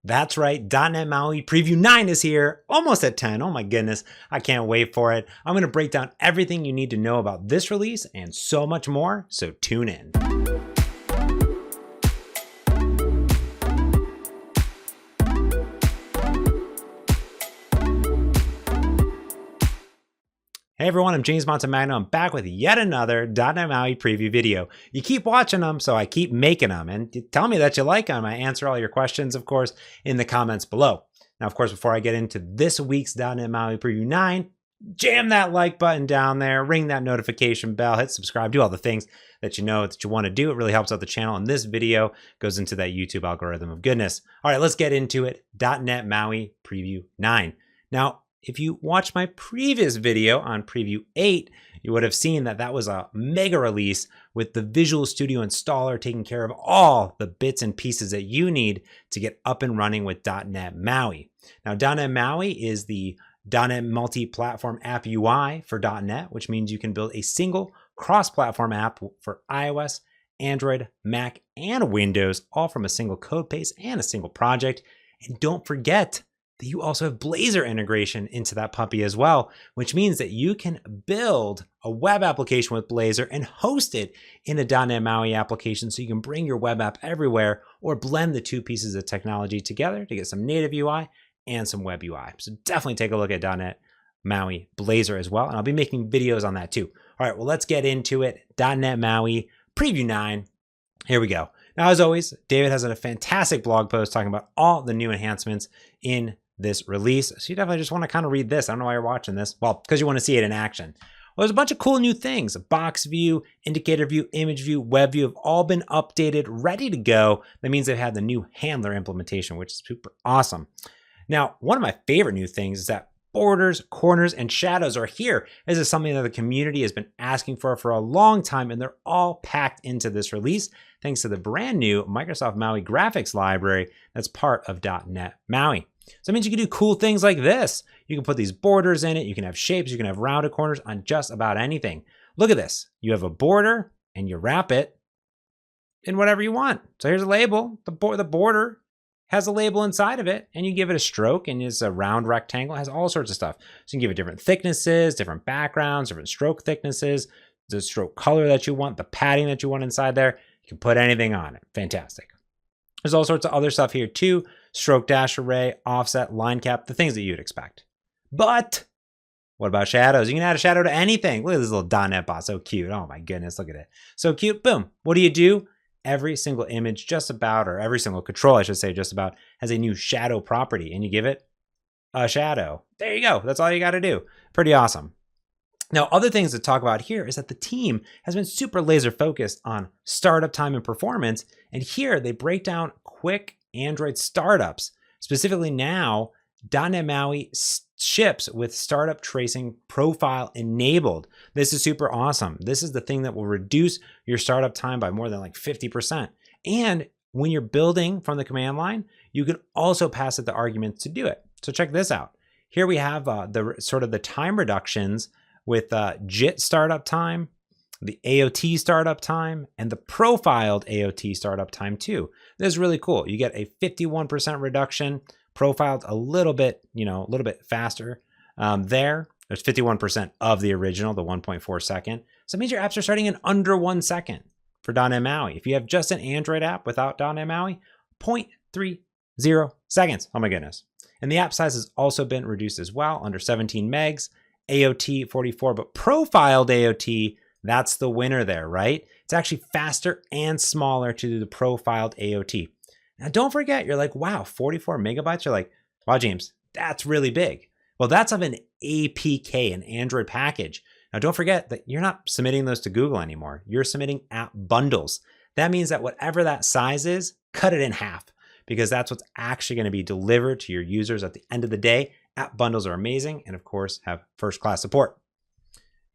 That's right, .NET MAUI Preview 9 is here, almost at 10. Oh my goodness, I can't wait for it. I'm going to break down everything you need to know about this release and so much more, so tune in. Hey everyone, I'm James Montemagno. I'm back with yet another .NET MAUI preview video. You keep watching them, so I keep making them. And tell me that you like them. I answer all your questions, of course, in the comments below. Now, of course, before I get into this week's .NET MAUI Preview 9, jam that like button down there, ring that notification bell, hit subscribe, do all the things that you know that you want to do. It really helps out the channel. And this video goes into that YouTube algorithm of goodness. All right, let's get into it. .NET MAUI Preview 9. Now, if you watched my previous video on Preview 8, you would have seen that that was a mega release with the Visual Studio installer taking care of all the bits and pieces that you need to get up and running with .NET MAUI. Now, .NET MAUI is the .NET multi-platform app UI for .NET, which means you can build a single cross-platform app for iOS, Android, Mac, and Windows, all from a single code base and a single project. And don't forget, you also have Blazor integration into that puppy as well, which means that you can build a web application with Blazor and host it in a .NET MAUI application so you can bring your web app everywhere or blend the two pieces of technology together to get some native UI and some web UI. So definitely take a look at .NET MAUI Blazor as well, and I'll be making videos on that too. All right, well, let's get into it. .NET MAUI Preview 9. Here we go. Now, as always, David has a fantastic blog post talking about all the new enhancements in this release. So you definitely just want to kind of read this. I don't know why you're watching this. Well, because you want to see it in action. Well, there's a bunch of cool new things. Box view, indicator view, image view, web view have all been updated, ready to go. That means they've had the new handler implementation, which is super awesome. Now, one of my favorite new things is that borders, corners, and shadows are here. This is something that the community has been asking for a long time, and they're all packed into this release thanks to the brand new Microsoft MAUI graphics library that's part of .NET MAUI. So it means you can do cool things like this. You can put these borders in it. You can have shapes. You can have rounded corners on just about anything. Look at this. You have a border and you wrap it in whatever you want. So here's a label. The border has a label inside of it, and you give it a stroke, and it's a round rectangle. It has all sorts of stuff. So you can give it different thicknesses, different backgrounds, different stroke thicknesses, the stroke color that you want, the padding that you want inside there. You can put anything on it. Fantastic. There's all sorts of other stuff here too. Stroke dash array, offset, line cap, the things that you'd expect. But what about shadows? You can add a shadow to anything. Look at this little .NET bot, so cute. Oh my goodness, look at it. So cute, boom. What do? Every single image just about, or every single control, I should say just about, has a new shadow property, and you give it a shadow. There you go, that's all you gotta do. Pretty awesome. Now, other things to talk about here is that the team has been super laser focused on startup time and performance. And here they break down quick Android startups. Specifically now, .NET MAUI ships with startup tracing profile enabled. This is super awesome. This is the thing that will reduce your startup time by more than like 50%. And when you're building from the command line, you can also pass it the arguments to do it. So check this out. Here we have the time reductions with JIT startup time, the AOT startup time, and the profiled AOT startup time too. This is really cool. You get a 51% reduction, profiled a little bit faster there. There's 51% of the original, the 1.4 second. So it means your apps are starting in under 1 second for .NET MAUI. If you have just an Android app without .NET MAUI, 0.30 seconds. Oh my goodness. And the app size has also been reduced as well, under 17 megs. AOT 44, but profiled AOT, that's the winner there, right? It's actually faster and smaller to do the profiled AOT. Now, don't forget, you're like, wow, 44 megabytes. You're like, wow, James, that's really big. Well, that's of an APK, an Android package. Now, don't forget that you're not submitting those to Google anymore. You're submitting app bundles. That means that whatever that size is, cut it in half, because that's what's actually going to be delivered to your users at the end of the day. App bundles are amazing, and of course have first-class support.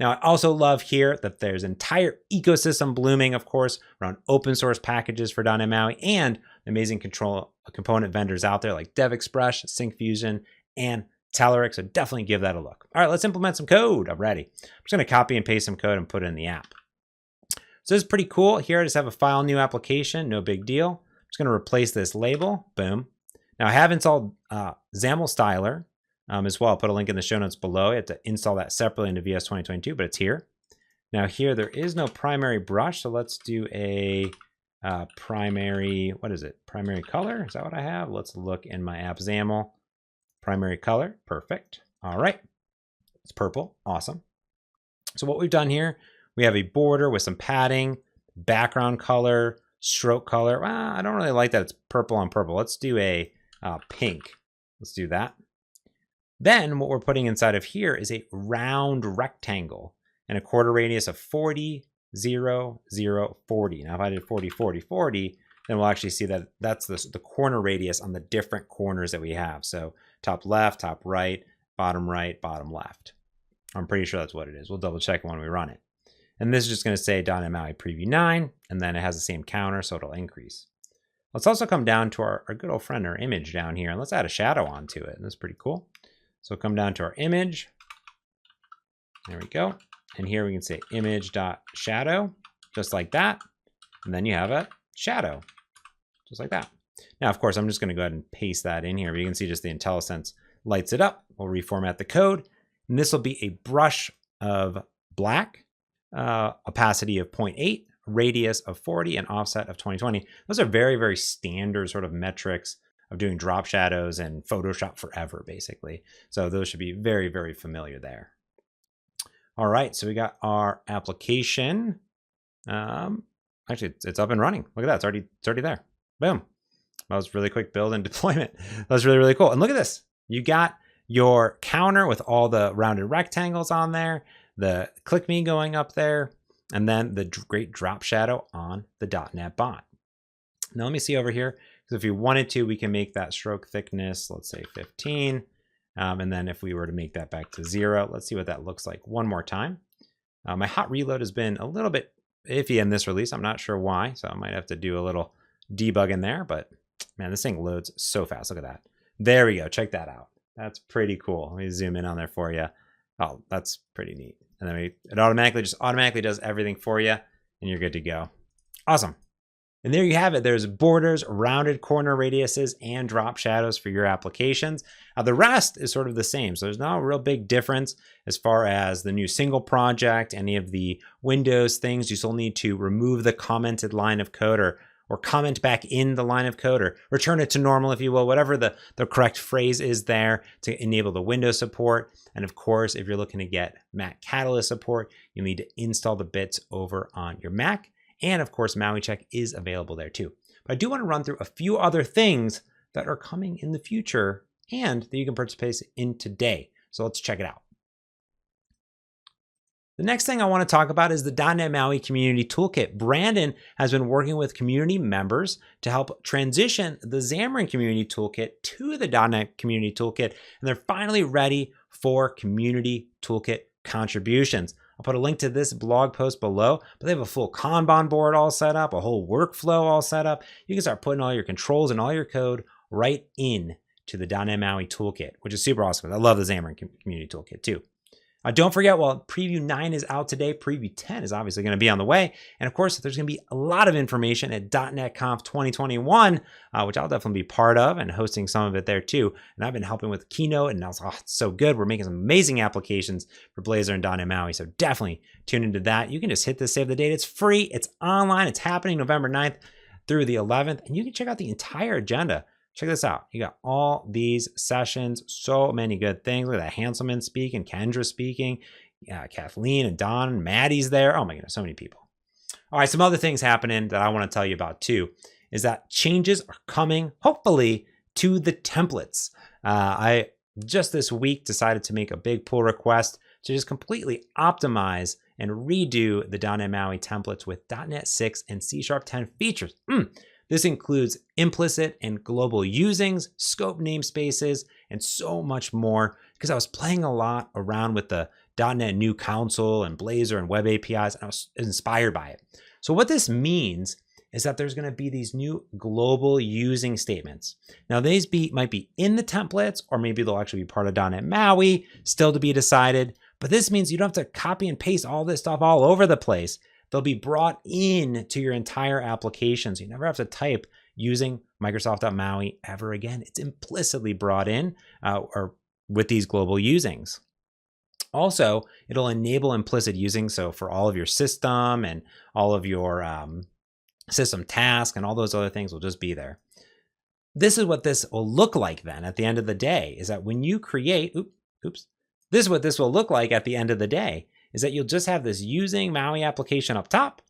Now, I also love here that there's an entire ecosystem blooming, of course, around open source packages for .NET MAUI and amazing component vendors out there like DevExpress, Syncfusion, and Telerik. So definitely give that a look. All right, let's implement some code. I'm ready. I'm just going to copy and paste some code and put it in the app. So this is pretty cool. Here I just have a file new application, no big deal. I'm just going to replace this label. Boom. Now I have installed XAML Styler as well. I'll put a link in the show notes below. You have to install that separately into VS 2022, but it's here. Now here, there is no primary brush, so let's do a primary, what is it? Primary color, is that what I have? Let's look in my app XAML. Primary color, perfect. All right, it's purple, awesome. So what we've done here, we have a border with some padding, background color, stroke color. Well, I don't really like that it's purple on purple. Let's do a pink. Let's do that. Then what we're putting inside of here is a round rectangle and a quarter radius of 40, 0, 0, 40. Now if I did 40, 40, 40, then we'll actually see that that's the corner radius on the different corners that we have. So top left, top right, bottom left. I'm pretty sure that's what it is. We'll double check when we run it. And this is just going to say .NET MAUI Preview 9, and then it has the same counter, so it'll increase. Let's also come down to our good old friend, our image down here, and let's add a shadow onto it. And that's pretty cool. So come down to our image. There we go. And here we can say image.shadow, just like that. And then you have a shadow, just like that. Now, of course, I'm just going to go ahead and paste that in here. But you can see just the IntelliSense lights it up. We'll reformat the code. And this will be a brush of black, opacity of 0.8, radius of 40, and offset of 2020. Those are very, very standard sort of metrics of doing drop shadows and Photoshop forever, basically. So those should be very, very familiar there. All right, so we got our application. Actually, it's up and running. Look at that, it's already there. Boom. That was really quick build and deployment. That was really, really cool. And look at this. You got your counter with all the rounded rectangles on there, the click me going up there, and then the great drop shadow on the .NET bot. Now let me see over here, because if we wanted to, we can make that stroke thickness, let's say 15. And then if we were to make that back to 0, let's see what that looks like one more time. My hot reload has been a little bit iffy in this release. I'm not sure why, so I might have to do a little debugging there, but man, this thing loads so fast. Look at that. There we go. Check that out. That's pretty cool. Let me zoom in on there for you. Oh, that's pretty neat. And then it automatically does everything for you, and you're good to go. Awesome. And there you have it. There's borders, rounded corner radiuses, and drop shadows for your applications. The rest is sort of the same. So there's not a real big difference as far as the new single project, any of the Windows things. You still need to remove the commented line of code or comment back in the line of code or return it to normal, if you will, whatever the correct phrase is there to enable the Windows support. And of course, if you're looking to get Mac Catalyst support, you need to install the bits over on your Mac. And of course, MAUI Check is available there too. But I do want to run through a few other things that are coming in the future and that you can participate in today. So let's check it out. The next thing I want to talk about is the .NET MAUI Community Toolkit. Brandon has been working with community members to help transition the Xamarin Community Toolkit to the .NET Community Toolkit, and they're finally ready for Community Toolkit contributions. I'll put a link to this blog post below, but they have a full Kanban board all set up, a whole workflow all set up. You can start putting all your controls and all your code right in to the .NET MAUI Toolkit, which is super awesome. I love the Xamarin Community Toolkit too. Don't forget, while Preview 9 is out today, Preview 10 is obviously going to be on the way. And of course, there's going to be a lot of information at .NET Conf 2021, which I'll definitely be part of and hosting some of it there too. And I've been helping with Keynote, and it's so good. We're making some amazing applications for Blazor and .NET MAUI, so definitely tune into that. You can just hit the save the date. It's free. It's online. It's happening November 9th through the 11th, and you can check out the entire agenda. Check this out. You got all these sessions, so many good things. Look at that, Hanselman speaking, Kendra speaking, Kathleen and Don, and Maddie's there. Oh my goodness, so many people. All right, some other things happening that I want to tell you about too is that changes are coming, hopefully, to the templates. I just this week decided to make a big pull request to just completely optimize and redo the .NET MAUI templates with .NET 6 and C# 10 features. This includes implicit and global usings, scope namespaces, and so much more, because I was playing a lot around with the .NET New Console and Blazor and Web APIs, and I was inspired by it. So what this means is that there's going to be these new global using statements. Now, these might be in the templates, or maybe they'll actually be part of .NET MAUI, still to be decided. But this means you don't have to copy and paste all this stuff all over the place. They'll be brought in to your entire application. So you never have to type, using Microsoft.MAUI ever again. It's implicitly brought in or with these global usings. Also, it'll enable implicit using. So for all of your system and all of your system tasks and all those other things will just be there. This is what this will look like then at the end of the day, is that when you create, this is what this will look like at the end of the day, is that you'll just have this using MAUI application up top.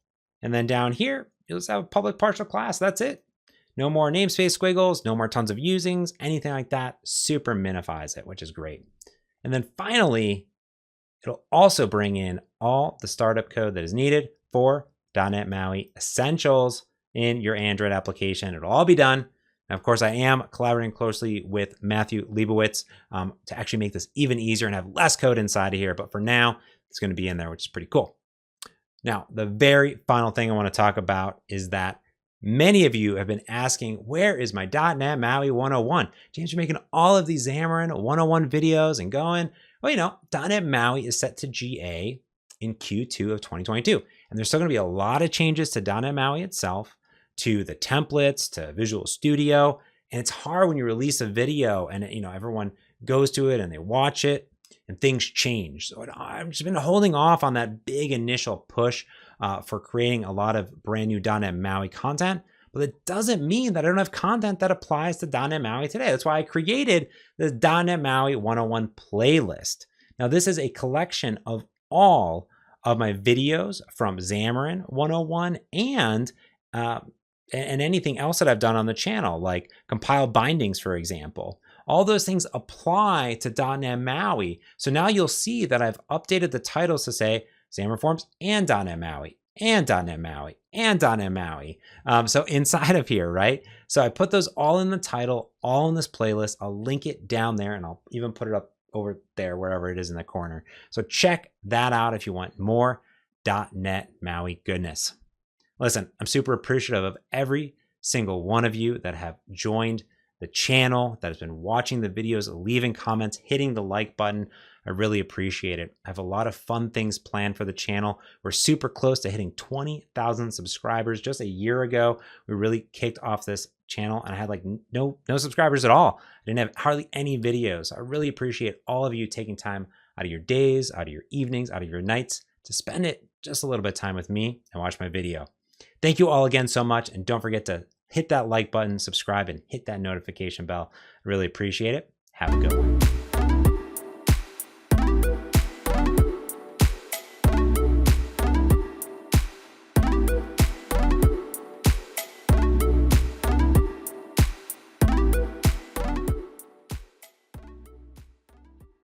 And then down here, you'll just have a public partial class. That's it. No more namespace squiggles, no more tons of usings, anything like that. Super minifies it, which is great. And then finally, it'll also bring in all the startup code that is needed for .NET MAUI Essentials in your Android application. It'll all be done. Now, of course, I am collaborating closely with Matthew Leibowitz to actually make this even easier and have less code inside of here. But for now, it's going to be in there, which is pretty cool. Now, the very final thing I want to talk about is that many of you have been asking, where is my .NET MAUI 101? James, you're making all of these Xamarin 101 videos and going, well, you know, .NET MAUI is set to GA in Q2 of 2022. And there's still going to be a lot of changes to .NET MAUI itself, to the templates, to Visual Studio. And it's hard when you release a video and, you know, everyone goes to it and they watch it and things change. So I've just been holding off on that big initial push for creating a lot of brand new .NET MAUI content. But it doesn't mean that I don't have content that applies to .NET MAUI today. That's why I created the .NET MAUI 101 playlist. Now, this is a collection of all of my videos from Xamarin 101 and anything else that I've done on the channel, like compile bindings, for example. All those things apply to .NET MAUI. So now you'll see that I've updated the titles to say Xamarin Forms and .NET MAUI and .NET MAUI and .NET MAUI. So inside of here, right? So I put those all in the title, all in this playlist. I'll link it down there and I'll even put it up over there, wherever it is in the corner. So check that out if you want more .NET MAUI goodness. Listen, I'm super appreciative of every single one of you that have joined the channel, that has been watching the videos, leaving comments, hitting the like button. I really appreciate it. I have a lot of fun things planned for the channel. We're super close to hitting 20,000 subscribers. Just a year ago, we really kicked off this channel and I had like no subscribers at all. I didn't have hardly any videos. I really appreciate all of you taking time out of your days, out of your evenings, out of your nights to spend it just a little bit of time with me and watch my video. Thank you all again so much. And don't forget to hit that like button, subscribe, and hit that notification bell. I really appreciate it. Have a good one.